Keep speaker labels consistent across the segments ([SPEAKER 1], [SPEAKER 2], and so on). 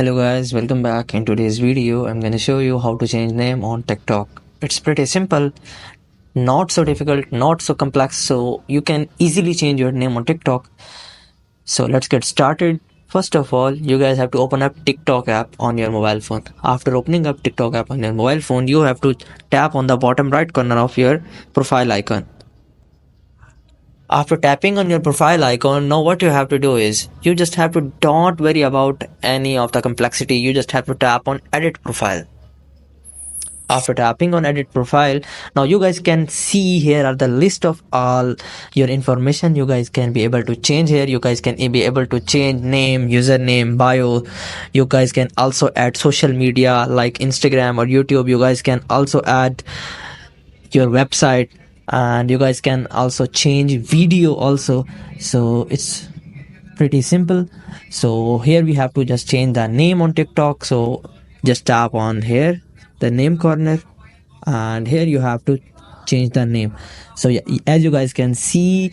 [SPEAKER 1] Hello guys, welcome back. In today's video, I'm going to show you how to change name on TikTok. It's pretty simple, not so difficult, not so complex, so you can easily change your name on TikTok. So let's get started. First of all, you guys have to open up TikTok app on your mobile phone. After opening up TikTok app on your mobile phone, you have to tap on the bottom right corner of your profile icon. After tapping on your profile icon, now what you have to do is you just have to don't worry about any of the complexity. You just have to tap on edit profile. After tapping on edit profile, now you guys can see here are the list of all your information. You guys can be able to change here. You guys can be able to change name, username, bio. You guys can also add social media like Instagram or YouTube. You guys can also add your website, and you guys can also change video also. So it's pretty simple. So here we have to just change the name on TikTok. So just tap on here the name corner, and here you have to change the name. So yeah, as you guys can see,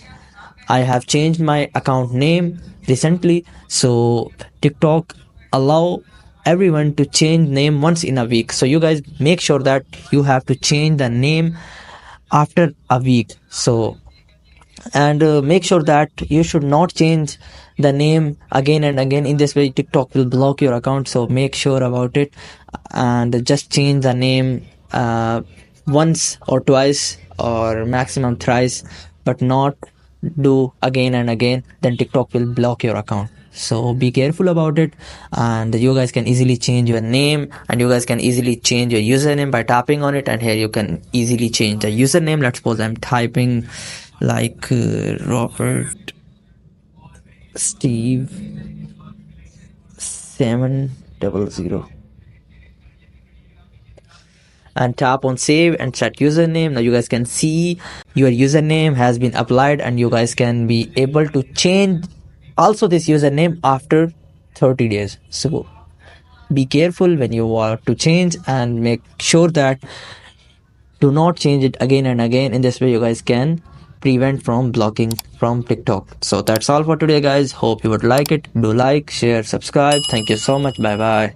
[SPEAKER 1] I have changed my account name recently. So TikTok allow everyone to change name once in a week. So you guys make sure that you have to change the name after a week. So and make sure that you should not change the name again and again. In this way TikTok will block your account, so make sure about it and just change the name once or twice or maximum thrice, but not do again and again, then TikTok will block your account. So be careful about it, and you guys can easily change your name, and you guys can easily change your username by tapping on it. And here you can easily change the username. Let's suppose I'm typing like Robert Steve 700 and tap on save and set username. Now you guys can see your username has been applied, and you guys can be able to change also this username after 30 days. So be careful when you want to change, and make sure that do not change it again and again. In this way you guys can prevent from blocking from TikTok. So that's all for today guys. Hope you would like it. Do like, share, subscribe. Thank you so much. Bye bye.